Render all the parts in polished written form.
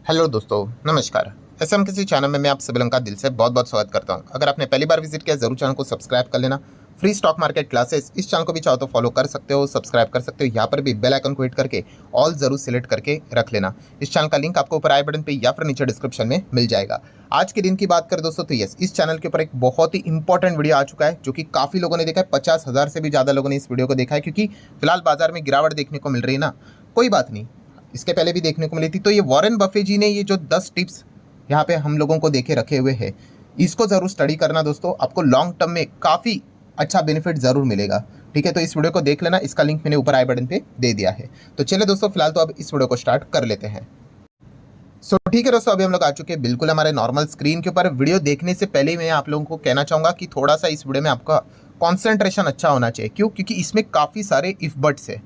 Hello दोस्तों, नमस्कार। SM किसी चैनल में मैं आप सभी लोगों का दिल से बहुत बहुत स्वागत करता हूं। अगर आपने पहली बार विजिट किया जरूर चैनल को सब्सक्राइब कर लेना। फ्री स्टॉक मार्केट क्लासेस इस चैनल को भी चाहो तो फॉलो कर सकते हो, सब्सक्राइब कर सकते हो। यहाँ पर भी बेल आइकन को हिट करके ऑल जरूर सिलेक्ट करके रख लेना। इस चैनल का लिंक आपको ऊपर आई बटन पे या फिर नीचे डिस्क्रिप्शन में मिल जाएगा। आज के दिन की बात करें दोस्तों तो यस, इस चैनल के ऊपर एक बहुत ही इंपॉर्टेंट वीडियो आ चुका है जो कि काफ़ी लोगों ने देखा है। 50,000 से भी ज़्यादा लोगों ने इस वीडियो को देखा है, क्योंकि फिलहाल बाजार में गिरावट देखने को मिल रही है ना। कोई बात नहीं, इसके पहले भी देखने को मिली थी। तो ये वॉरेन बफे जी ने ये जो 10 टिप्स यहाँ पे हम लोगों को देखे रखे हुए हैं, इसको ज़रूर स्टडी करना दोस्तों। आपको लॉन्ग टर्म में काफ़ी अच्छा बेनिफिट ज़रूर मिलेगा। ठीक है, तो इस वीडियो को देख लेना। इसका लिंक मैंने ऊपर आई बटन पे दे दिया है। तो चलिए दोस्तों, फिलहाल तो अब इस वीडियो को स्टार्ट कर लेते हैं। सो ठीक है दोस्तों, अभी हम लोग आ चुके हैं बिल्कुल हमारे नॉर्मल स्क्रीन के ऊपर। वीडियो देखने से पहले मैं आप लोगों को कहना चाहूँगा कि थोड़ा सा इस वीडियो में आपका कॉन्सेंट्रेशन अच्छा होना चाहिए। क्यों? क्योंकि इसमें काफ़ी सारे इफ बट्स है।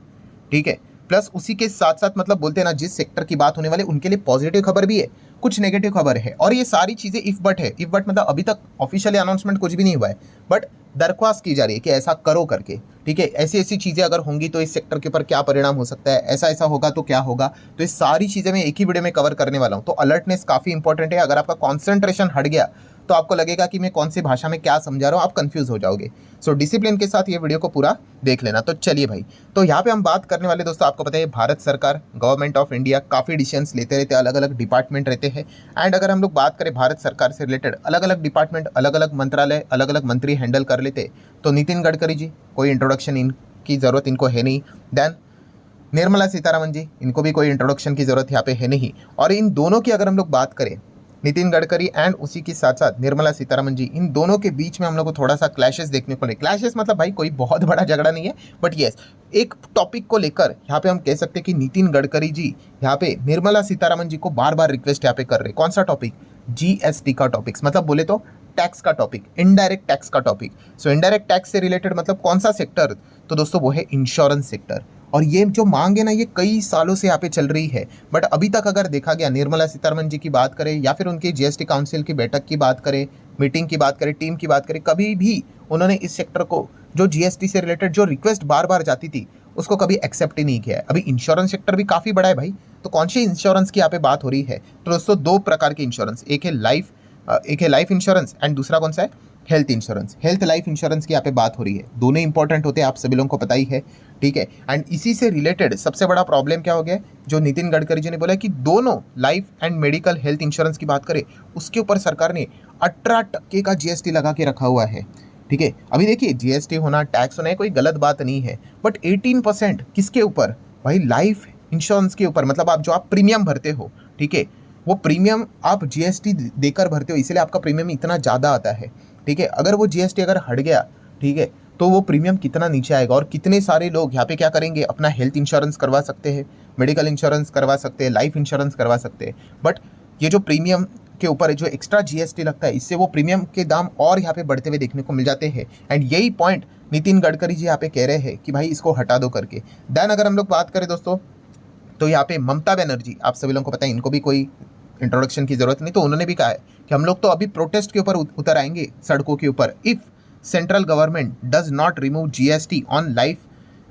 ठीक है, प्लस उसी के साथ साथ मतलब बोलते हैं ना, जिस सेक्टर की बात होने वाले उनके लिए पॉजिटिव खबर भी है, कुछ नेगेटिव खबर है। और ये सारी चीज़ें इफ बट है। इफ बट मतलब अभी तक ऑफिशियली अनाउंसमेंट कुछ भी नहीं हुआ है, बट दरख्वास्त की जा रही है कि ऐसा करो करके। ठीक है, ऐसी ऐसी चीज़ें अगर होंगी तो इस सेक्टर के ऊपर क्या परिणाम हो सकता है, ऐसा ऐसा होगा तो क्या होगा। तो ये सारी चीज़ें मैं एक ही वीडियो में कवर करने वाला हूँ। तो अलर्टनेस काफ़ी इंपॉर्टेंट है। अगर आपका कॉन्सेंट्रेशन हट गया तो आपको लगेगा कि मैं कौन सी भाषा में क्या समझा रहा हूँ, आप कंफ्यूज हो जाओगे। सो डिसिप्लिन के साथ ये वीडियो को पूरा देख लेना। तो चलिए भाई, तो यहाँ पे हम बात करने वाले दोस्तों, आपको पता है भारत सरकार, गवर्नमेंट ऑफ इंडिया काफ़ी डिसीजंस लेते रहते हैं, अलग अलग डिपार्टमेंट रहते हैं। एंड अगर हम लोग बात करें भारत सरकार से रिलेटेड, अलग अलग डिपार्टमेंट, अलग अलग मंत्रालय, अलग अलग मंत्री हैंडल कर लेते। तो नितिन गडकरी जी, कोई इंट्रोडक्शन इनकी ज़रूरत इनको है नहीं। देन निर्मला सीतारमन जी, इनको भी कोई इंट्रोडक्शन की ज़रूरत यहाँ पे है नहीं। और इन दोनों की अगर हम लोग बात करें, नितिन गडकरी एंड उसी के साथ साथ निर्मला सीतारमन जी, इन दोनों के बीच में हम लोग को थोड़ा सा क्लैशेस देखने को मिले। क्लैशेस मतलब भाई कोई बहुत बड़ा झगड़ा नहीं है, बट यस, एक टॉपिक को लेकर यहाँ पे हम कह सकते हैं कि नितिन गडकरी जी यहाँ पे निर्मला सीतारमन जी को बार बार रिक्वेस्ट यहाँ पे कर रहे। कौन सा टॉपिक? जीएसटी का टॉपिक्स, मतलब बोले तो टैक्स का टॉपिक, इनडायरेक्ट टैक्स का टॉपिक। सो इनडायरेक्ट टैक्स से रिलेटेड मतलब कौन सा सेक्टर? तो दोस्तों वो है इंश्योरेंस सेक्टर। और ये जो मांग है ना, ये कई सालों से यहाँ पे चल रही है। बट अभी तक अगर देखा गया, निर्मला सीतारमन जी की बात करें या फिर उनकी जीएसटी काउंसिल की बैठक की बात करें, मीटिंग की बात करें, टीम की बात करें, कभी भी उन्होंने इस सेक्टर को, जो जीएसटी से रिलेटेड जो रिक्वेस्ट बार बार जाती थी, उसको कभी एक्सेप्ट ही नहीं किया है। अभी इंश्योरेंस सेक्टर भी काफ़ी बड़ा है भाई। तो कौन सी इंश्योरेंस की यहाँ पे बात हो रही है? तो दोस्तों दो प्रकार के इंश्योरेंस, एक है लाइफ इंश्योरेंस एंड दूसरा कौन सा है? Health insurance. Health life insurance की यहाँ पे बात हो रही है। दोनों इंपॉर्टेंट होते हैं, आप सभी लोगों को पता ही है। ठीक है, एंड इसी से रिलेटेड सबसे बड़ा प्रॉब्लम क्या हो गया, जो नितिन गडकरी जी ने बोला कि दोनों life and medical health insurance की बात करें, उसके ऊपर सरकार ने 18% का जीएसटी लगा के रखा हुआ है। ठीक है, अभी देखिए जीएसटी होना, टैक्स होना है, कोई गलत बात नहीं है, बट 18% किसके ऊपर भाई? लाइफ इंश्योरेंस के ऊपर। मतलब आप जो आप प्रीमियम भरते हो, ठीक है, वो प्रीमियम आप जीएसटी देकर भरते हो, इसलिए आपका प्रीमियम इतना ज़्यादा आता है। ठीक है, अगर वो जीएसटी अगर हट गया, ठीक है, तो वो प्रीमियम कितना नीचे आएगा। और कितने सारे लोग यहाँ पे क्या करेंगे, अपना हेल्थ इंश्योरेंस करवा सकते हैं, मेडिकल इंश्योरेंस करवा सकते हैं, लाइफ इंश्योरेंस करवा सकते हैं, बट ये जो प्रीमियम के ऊपर जो एक्स्ट्रा जीएसटी लगता है, इससे वो प्रीमियम के दाम और यहाँ पे बढ़ते हुए देखने को मिल जाते हैं। एंड यही पॉइंट नितिन गडकरी जी यहाँ पे कह रहे हैं कि भाई इसको हटा दो करके। देन अगर हम लोग बात करें दोस्तों, तो यहाँ पे ममता बनर्जी, आप सभी लोगों को पता है, इनको भी कोई इंट्रोडक्शन की जरूरत नहीं। तो उन्होंने भी कहा है कि हम लोग तो अभी प्रोटेस्ट के ऊपर उतर आएंगे सड़कों के ऊपर, if central government does not remove GST on life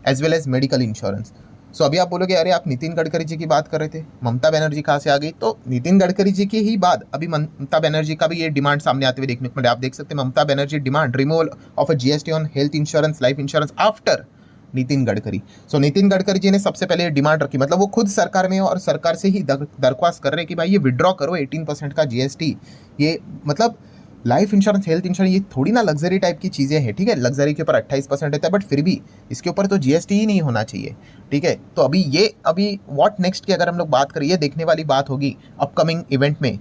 as well as medical insurance. So अभी आप बोलोगे अरे आप नितिन गडकरी जी की बात कर रहे थे, ममता बनर्जी कहाँ से आ गई? तो नितिन गडकरी जी की ही बात, अभी ममता बनर्जी का भी ये डिमांड सामने आते हुए देखने को मिले। आप देख सकते हैं Mamata Banerjee demand removal of a GST on health insurance, life insurance after Nitin Gadkari. So Nitin Gadkari ji ने सबसे पहले डिमांड रखी, मतलब वो खुद सरकार में और सरकार से ही दरख्वास्त कर रहे हैं कि भाई ये विड्रॉ करो 18% का जीएसटी। ये मतलब लाइफ इंश्योरेंस, हेल्थ इंश्योरेंस, ये थोड़ी ना लग्जरी टाइप की चीज़ें हैं। ठीक है, लग्जरी के ऊपर 28% रहता है, बट फिर भी इसके ऊपर तो जीएसटी ही नहीं होना चाहिए। ठीक है, तो अभी व्हाट नेक्स्ट की अगर हम लोग बात करें, ये देखने वाली बात होगी अपकमिंग इवेंट में।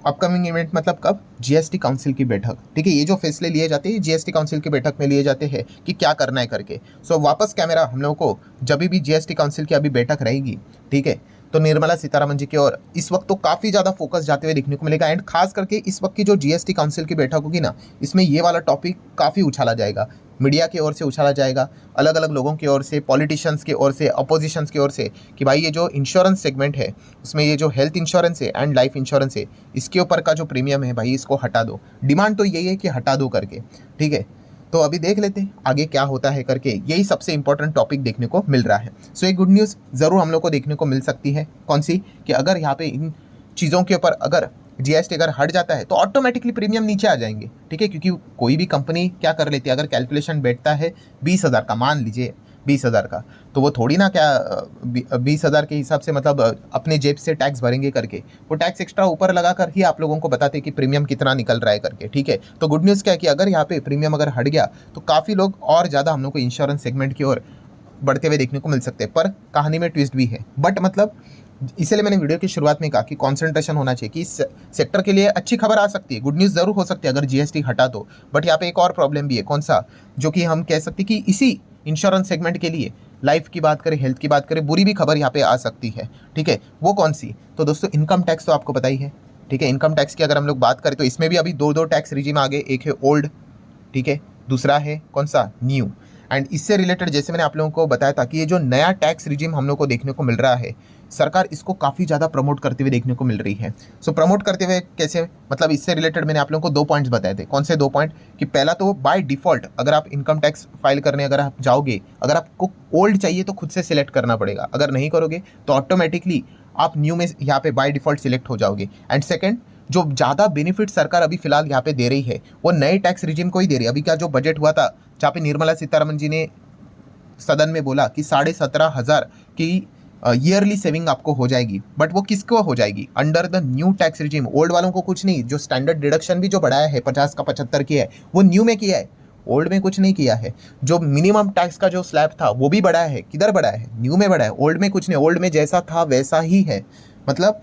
अपकमिंग इवेंट मतलब कब? जीएसटी काउंसिल की बैठक। ठीक है, ये जो फैसले लिए जाते हैं जीएसटी काउंसिल की बैठक में लिए जाते हैं कि क्या करना है करके। सो वापस कैमरा हम लोगों को जब भी जीएसटी काउंसिल की अभी बैठक रहेगी, ठीक है, तो निर्मला सीतारमन जी की ओर इस वक्त तो काफ़ी ज़्यादा फोकस जाते हुए देखने को मिलेगा। एंड खास करके इस वक्त की जो जीएसटी काउंसिल की बैठक होगी ना, इसमें ये वाला टॉपिक काफ़ी उछाला जाएगा, मीडिया की ओर से उछाला जाएगा, अलग अलग लोगों की ओर से, पॉलिटिशियंस की ओर से, अपोजिशंस की ओर से, कि भाई ये जो इंश्योरेंस सेगमेंट है, उसमें ये जो हेल्थ इंश्योरेंस है एंड लाइफ इंश्योरेंस है, इसके ऊपर का जो प्रीमियम है भाई इसको हटा दो। डिमांड तो यही है कि हटा दो करके। ठीक है, तो अभी देख लेते हैं आगे क्या होता है करके। यही सबसे इंपॉर्टेंट टॉपिक देखने को मिल रहा है। सो एक गुड न्यूज़ ज़रूर हम लोग को देखने को मिल सकती है। कौन सी? कि अगर यहाँ पे इन चीज़ों के ऊपर अगर जीएसटी अगर हट जाता है तो ऑटोमेटिकली प्रीमियम नीचे आ जाएंगे, ठीक है। क्योंकि कोई भी कंपनी क्या कर लेती है, अगर कैलकुलेशन बैठता है 20,000 का, मान लीजिए 20,000 का, तो वो थोड़ी ना क्या 20,000 के हिसाब से मतलब अपने जेब से टैक्स भरेंगे करके, वो टैक्स एक्स्ट्रा ऊपर लगा कर ही आप लोगों को बताते कि प्रीमियम कितना निकल रहा है करके, ठीक है। तो गुड न्यूज़ क्या है कि अगर यहाँ पे प्रीमियम अगर हट गया तो काफ़ी लोग और ज़्यादा हम लोग को इंश्योरेंस सेगमेंट की ओर बढ़ते हुए देखने को मिल सकते हैं। पर कहानी में ट्विस्ट भी है, बट मतलब इसलिए मैंने वीडियो की शुरुआत में कहा कि कंसंट्रेशन होना चाहिए कि इस सेक्टर के लिए अच्छी खबर आ सकती है, गुड न्यूज़ ज़रूर हो सकती है अगर जीएसटी हटा तो। बट यहाँ पे एक और प्रॉब्लम भी है, कौन सा, जो कि हम कह सकते हैं कि इसी इंश्योरेंस सेगमेंट के लिए लाइफ की बात करें, हेल्थ की बात करें, बुरी भी खबर यहाँ पे आ सकती है, ठीक है। वो कौन सी, तो दोस्तों इनकम टैक्स तो आपको पता ही है, ठीक है। इनकम टैक्स की अगर हम लोग बात करें तो इसमें भी अभी दो टैक्स रिजीम आ गए, एक है ओल्ड, ठीक है, दूसरा है कौन सा, न्यू। एंड इससे रिलेटेड जैसे मैंने आप लोगों को बताया था कि ये जो नया टैक्स रिजीम हम लोग को देखने को मिल रहा है, सरकार इसको काफ़ी ज़्यादा प्रमोट करते हुए देखने को मिल रही है। सो प्रमोट करते हुए कैसे, मतलब इससे रिलेटेड मैंने आप लोगों को 2 पॉइंट्स बताए थे। कौन से 2 पॉइंट, कि पहला तो बाय डिफ़ॉल्ट अगर आप इनकम टैक्स फाइल करने अगर आप जाओगे, अगर आपको ओल्ड चाहिए तो खुद से सिलेक्ट करना पड़ेगा, अगर नहीं करोगे तो ऑटोमेटिकली आप न्यू में यहाँ पे बाय डिफ़ॉल्ट सिलेक्ट हो जाओगे। एंड सेकेंड, जो ज़्यादा बेनिफिट सरकार अभी फिलहाल यहाँ पे दे रही है वो नए टैक्स रिजीम को ही दे रही है। अभी क्या जो बजट हुआ था जहाँ पे निर्मला सीतारमण जी ने सदन में बोला कि 17,500 की ईयरली सेविंग आपको हो जाएगी, बट वो किसको हो जाएगी, under the new tax regime. Old वालों को कुछ नहीं, जो स्टैंडर्ड डिडक्शन भी जो बढ़ाया है 50 का 75 किया है वो न्यू में किया है, ओल्ड में कुछ नहीं किया है। जो मिनिमम टैक्स का जो स्लैब था वो भी बढ़ाया है, किधर बढ़ाया है, न्यू में बढ़ाया है, ओल्ड में कुछ नहीं, ओल्ड में जैसा था वैसा ही है। मतलब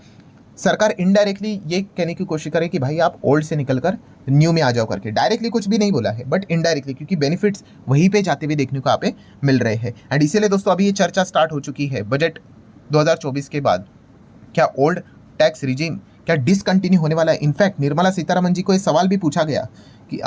सरकार इनडायरेक्टली ये कहने की कोशिश करे कि भाई आप ओल्ड से निकलकर न्यू में आ जाओ करके, डायरेक्टली कुछ भी नहीं बोला है बट इनडायरेक्टली, क्योंकि बेनिफिट्स वहीं पे जाते हुए देखने को यहाँ पे मिल रहे हैं। एंड इसीलिए दोस्तों अभी ये चर्चा स्टार्ट हो चुकी है बजट 2024 के बाद, क्या ओल्ड टैक्स रिजीम क्या डिसकंटिन्यू होने वाला है। इनफैक्ट निर्मला सीतारमण जी को ये सवाल भी पूछा गया कि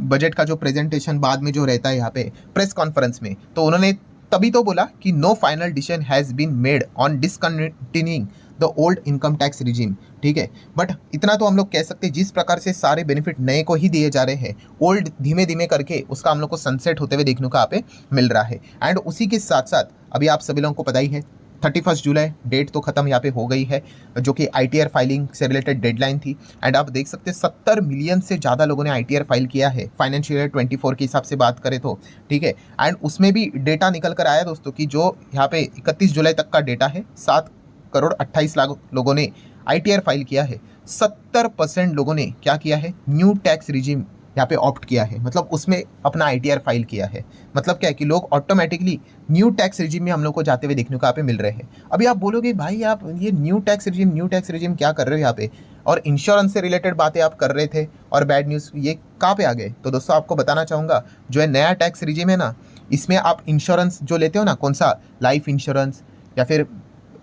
बजट का जो प्रेजेंटेशन बाद में जो रहता है यहाँ पे प्रेस कॉन्फ्रेंस में, तो उन्होंने तभी तो बोला कि no final decision has been made on discontinuing the old income tax regime, ठीक है। बट इतना तो हम लोग कह सकते हैं, जिस प्रकार से सारे बेनिफिट नए को ही दिए जा रहे हैं, ओल्ड धीमे धीमे करके उसका हम लोग को सनसेट होते हुए देखने को यहाँ पे मिल रहा है। एंड उसी के साथ साथ अभी आप सभी लोगों को पता ही है 31 जुलाई डेट तो खत्म यहाँ पे हो गई है, जो कि ITR फाइलिंग से रिलेटेड डेडलाइन थी। एंड आप देख सकते हैं 70 मिलियन से ज़्यादा लोगों ने ITR फाइल किया है फाइनेंशियल ईयर 24 के हिसाब से बात करें तो, ठीक है। एंड उसमें भी डेटा निकल कर आया दोस्तों कि जो यहाँ पे 31 जुलाई तक का डेटा है, 7,28,00,000 लोगों ने ITR फाइल किया है। 70% लोगों ने क्या किया है, न्यू टैक्स रिजीम यहाँ पे ऑप्ट किया है, मतलब उसमें अपना ITR फाइल किया है। मतलब क्या है कि लोग ऑटोमेटिकली न्यू टैक्स रिजीम में हम लोग को जाते हुए देखने को यहाँ पे मिल रहे हैं। अभी आप बोलोगे भाई आप ये न्यू टैक्स रिजीम क्या कर रहे हो यहाँ पे, और इंश्योरेंस से रिलेटेड बातें आप कर रहे थे और बैड न्यूज़ ये कहाँ पे आ गए। तो दोस्तों आपको बताना चाहूँगा, जो है नया टैक्स रिजीम है ना, इसमें आप इंश्योरेंस जो लेते हो ना, कौन सा, लाइफ इंश्योरेंस या फिर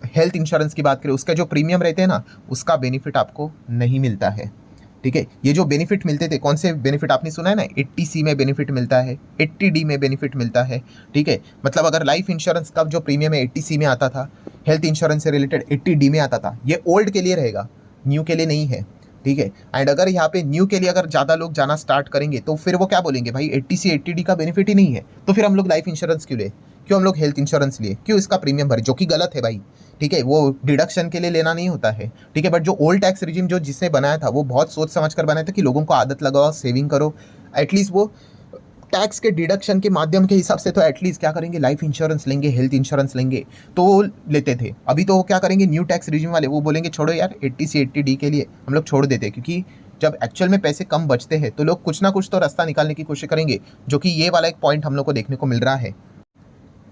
हेल्थ इंश्योरेंस की बात करें, उसका जो प्रीमियम रहते हैं ना, उसका बेनिफिट आपको नहीं मिलता है, ठीक है। ये जो बेनिफिट मिलते थे, कौन से बेनिफिट आपने सुना है ना, 80C में बेनिफिट मिलता है, 80D में बेनिफिट मिलता है, ठीक है। मतलब अगर लाइफ इंश्योरेंस का जो प्रीमियम है 80C में आता था, हेल्थ इंश्योरेंस से रिलेटेड 80D में आता था, ये ओल्ड के लिए रहेगा, न्यू के लिए नहीं है, ठीक है। एंड अगर यहाँ पे न्यू के लिए अगर ज़्यादा लोग जाना स्टार्ट करेंगे तो फिर वो क्या बोलेंगे, भाई 80C 80D का बेनिफिट ही नहीं है, तो फिर हम लोग लाइफ इंश्योरेंस क्यों ले, क्यों हम लोग हेल्थ इंश्योरेंस लिए, क्यों इसका प्रीमियम भरे, जो कि गलत है भाई, ठीक है। वो डिडक्शन के लिए लेना नहीं होता है, ठीक है। बट जो ओल्ड टैक्स रिजीम जो जिसने बनाया था वो बहुत सोच समझ कर बनाया था कि लोगों को आदत लगाओ, सेविंग करो, एटलीस्ट वो टैक्स के डिडक्शन के माध्यम के हिसाब से तो एटलीस्ट क्या करेंगे, लाइफ इंश्योरेंस लेंगे, हेल्थ इंश्योरेंस लेंगे, तो वो लेते थे। अभी तो वो क्या करेंगे, न्यू टैक्स रिजीम वाले वो बोलेंगे छोड़ो यार, 80C 80D के लिए हम लोग छोड़ देते हैं, क्योंकि जब एक्चुअल में पैसे कम बचते हैं तो लोग कुछ ना कुछ तो रास्ता निकालने की कोशिश करेंगे, जो कि ये वाला एक पॉइंट हम लोग को देखने को मिल रहा है।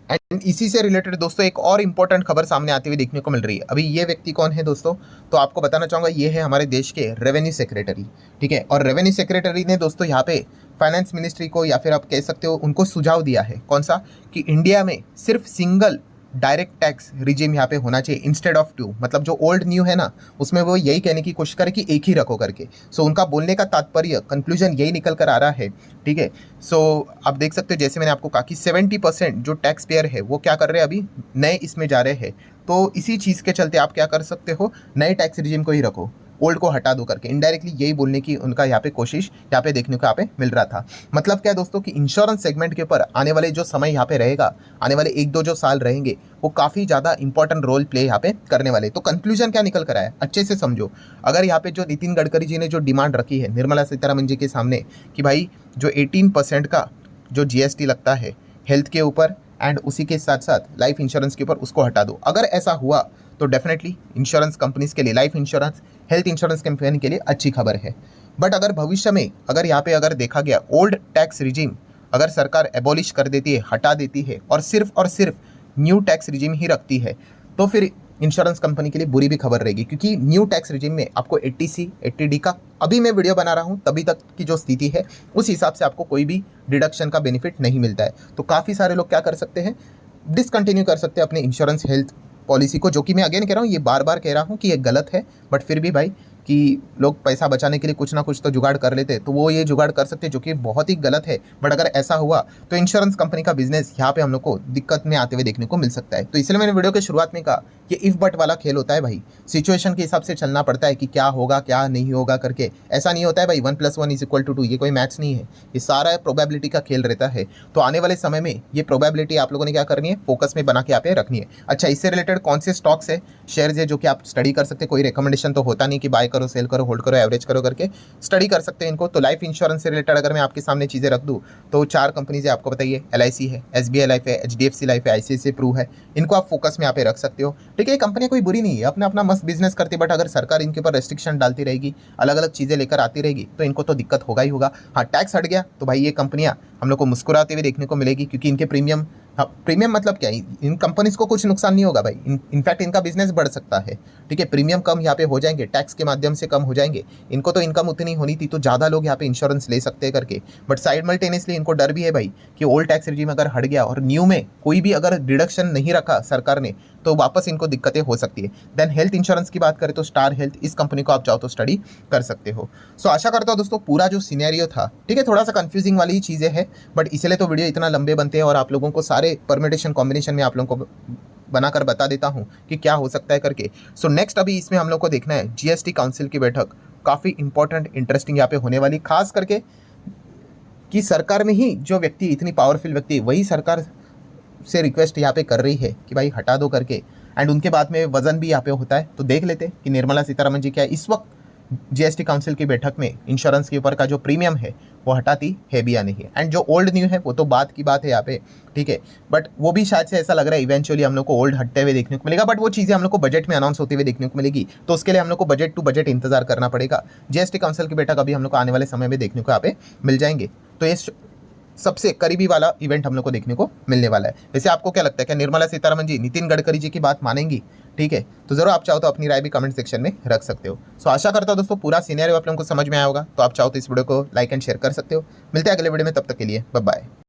एंड इसी से रिलेटेड दोस्तों एक और इंपॉर्टेंट खबर सामने आती हुई देखने को मिल रही है। अभी ये व्यक्ति कौन है दोस्तों, तो आपको बताना चाहूँगा, ये है हमारे देश के रेवेन्यू सेक्रेटरी, ठीक है। और रेवेन्यू सेक्रेटरी ने दोस्तों यहाँ पे फाइनेंस मिनिस्ट्री को, या फिर आप कह सकते हो उनको सुझाव दिया है, कौन सा, कि इंडिया में सिर्फ सिंगल डायरेक्ट टैक्स रिजीम यहाँ पे होना चाहिए इंस्टेड ऑफ 2। मतलब जो ओल्ड न्यू है ना, उसमें वो यही कहने की कोशिश करे कि एक ही रखो करके। सो उनका बोलने का तात्पर्य, कंक्लूजन यही निकल कर आ रहा है, ठीक है। सो आप देख सकते हो, जैसे मैंने आपको कहा कि 70% जो टैक्स पेयर है वो क्या कर रहे हैं, अभी नए इसमें जा रहे हैं। तो इसी चीज़ के चलते आप क्या कर सकते हो, नए टैक्स रिजीम को ही रखो। ओल्ड को हटा दो करके। इनडायरेक्टली यही बोलने की उनका यहाँ पे कोशिश यहाँ पे देखने को यहाँ पे मिल रहा था। मतलब क्या दोस्तों कि इंश्योरेंस सेगमेंट के ऊपर आने वाले जो समय यहाँ पे रहेगा, आने वाले 1-2 जो साल रहेंगे, वो काफ़ी ज़्यादा इंपॉर्टेंट रोल प्ले यहाँ पे करने वाले। तो कंक्लूजन क्या निकल कर आया, अच्छे से समझो। अगर यहाँ पे जो नितिन गडकरी जी ने जो डिमांड रखी है निर्मला सीतारमण जी के सामने कि भाई जो 18% का जो जीएसटी लगता है हेल्थ के ऊपर एंड उसी के साथ साथ लाइफ इंश्योरेंस के ऊपर, उसको हटा दो। अगर ऐसा हुआ तो डेफिनेटली इंश्योरेंस कंपनीज के लिए, life insurance, health insurance company के लिए अच्छी खबर है। बट अगर भविष्य में अगर यहाँ पे अगर देखा गया ओल्ड टैक्स रिजीम अगर सरकार एबॉलिश कर देती है, हटा देती है और सिर्फ न्यू टैक्स रिजीम ही रखती है, तो फिर इंश्योरेंस कंपनी के लिए बुरी भी खबर रहेगी। क्योंकि न्यू टैक्स रिजीम में आपको 80C 80D का अभी मैं वीडियो बना रहा हूँ तभी तक की जो स्थिति है उस हिसाब से आपको कोई भी डिडक्शन का बेनिफिट नहीं मिलता है। तो काफ़ी सारे लोग क्या कर सकते हैं, डिसकंटिन्यू कर सकते हैं अपने इंश्योरेंस हेल्थ पॉलिसी को, जो कि मैं अगेन कह रहा हूँ, ये बार बार कह रहा हूँ कि ये गलत है। बट फिर भी भाई कि लोग पैसा बचाने के लिए कुछ ना कुछ तो जुगाड़ कर लेते, तो वो ये जुगाड़ कर सकते जो कि बहुत ही गलत है। बट अगर ऐसा हुआ तो इंश्योरेंस कंपनी का बिजनेस यहाँ पे हम लोग को दिक्कत में आते हुए देखने को मिल सकता है। तो इसलिए मैंने वीडियो के शुरुआत में कहा कि इफ बट वाला खेल होता है भाई, सिचुएशन के हिसाब से चलना पड़ता है कि क्या होगा क्या नहीं होगा करके। ऐसा नहीं होता है भाई 1+1=2, ये कोई मैथ्स नहीं है, ये सारा प्रोबेबिलिटी का खेल रहता है। तो आने वाले समय में ये प्रोबेबिलिटी आप लोगों ने क्या करनी है, फोकस में बना के यहाँ पे रखनी है। अच्छा, इससे रिलेटेड कौन से स्टॉक्स है, शेयर्स है जो कि आप स्टडी कर सकते हैं। कोई रिकमेंडेशन तो होता नहीं कि बाय करो, सेल करो, होल्ड करो, एवरेज करो करके, स्टडी कर सकते हैं इनको। तो लाइफ इंश्योरेंस से रिलेटेड अगर मैं आपके सामने चीज़ें रख दूं तो 4 कंपनीज है, आपको बताइए, LIC है, SBI लाइफ है, HDFC लाइफ है, ICICI प्रू है। इनको आप फोकस में यहाँ पे रख सकते हो। ठीक है, ये कंपनी कोई बुरी नहीं है, अपना अपना मस्त बिजनेस करती है। बट अगर सरकार इनके ऊपर रेस्ट्रिक्शन डालती रहेगी, अलग अलग चीज़ें लेकर आती रहेगी, तो इनको तो दिक्कत होगा ही होगा। हाँ, टैक्स हट गया तो भाई ये कंपनियाँ हम लोग को मुस्कुराते हुए देखने को मिलेगी, क्योंकि इनके प्रीमियम, हाँ प्रीमियम मतलब क्या है, इन कंपनीज को कुछ नुकसान नहीं होगा भाई, इनफैक्ट इनका बिजनेस बढ़ सकता है। ठीक है, प्रीमियम कम यहाँ पे हो जाएंगे, टैक्स के माध्यम से कम हो जाएंगे। इनको तो इनकम उतनी होनी थी तो ज़्यादा लोग यहाँ पे इंश्योरेंस ले सकते हैं करके। बट साइडमल्टेनियसली इनको डर भी है भाई कि ओल्ड टैक्स रिजीम अगर हट गया और न्यू में कोई भी अगर डिडक्शन नहीं रखा सरकार ने, तो वापस इनको दिक्कतें हो सकती है। देन हेल्थ इंश्योरेंस की बात करें तो स्टार हेल्थ, इस कंपनी को आप चाहो तो स्टडी कर सकते हो। सो आशा करता हूँ दोस्तों पूरा जो सिनेरियो था, ठीक है, थोड़ा सा कंफ्यूजिंग वाली ही चीज़ें हैं, बट इसलिए तो वीडियो इतना लंबे बनते हैं और आप लोगों को सारे परमिटेशन कॉम्बिनेशन में आप लोगों को बनाकर बता देता हूँ कि क्या हो सकता है करके। सो नेक्स्ट अभी इसमें हम लोग को देखना है GST काउंसिल की बैठक, काफ़ी इंपॉर्टेंट इंटरेस्टिंग यहाँ पे होने वाली, खास करके कि सरकार में ही जो व्यक्ति, इतनी पावरफुल व्यक्ति, वही सरकार से रिक्वेस्ट यहाँ पे कर रही है कि भाई हटा दो करके। एंड उनके बाद में वजन भी यहाँ पे होता है। तो देख लेते कि निर्मला सीतारमण जी क्या इस वक्त GST काउंसिल की बैठक में इंश्योरेंस के ऊपर का जो प्रीमियम है वो हटाती है भी या नहीं। एंड जो ओल्ड न्यू है वो तो बात की बात है यहाँ पे, ठीक है, बट वो भी शायद से ऐसा लग रहा है इवेंचुअली हम लोग को ओल्ड हटते हुए देखने को मिलेगा। बट वो चीज़ें हम लोग को बजट में अनाउंस होते हुए देखने को मिलेगी, तो उसके लिए हम लोग को बजट टू बजट इंतजार करना पड़ेगा। GST काउंसिल की बैठक अभी हम लोग को आने वाले समय में देखने को यहाँ पे मिल जाएंगे। तो ये सबसे करीबी वाला इवेंट हम लोग को देखने को मिलने वाला है। वैसे आपको क्या लगता है, क्या निर्मला सीतारमण जी नितिन गडकरी जी की बात मानेंगी? ठीक है, तो जरूर आप चाहो तो अपनी राय भी कमेंट सेक्शन में रख सकते हो। सो आशा करता हूं दोस्तों पूरा सीनियर आप लोगों को समझ में आया होगा। तो आप चाहो तो इस वीडियो को लाइक एंड शेयर कर सकते हो। मिलते हैं अगले वीडियो में, तब तक के लिए बाय बाय।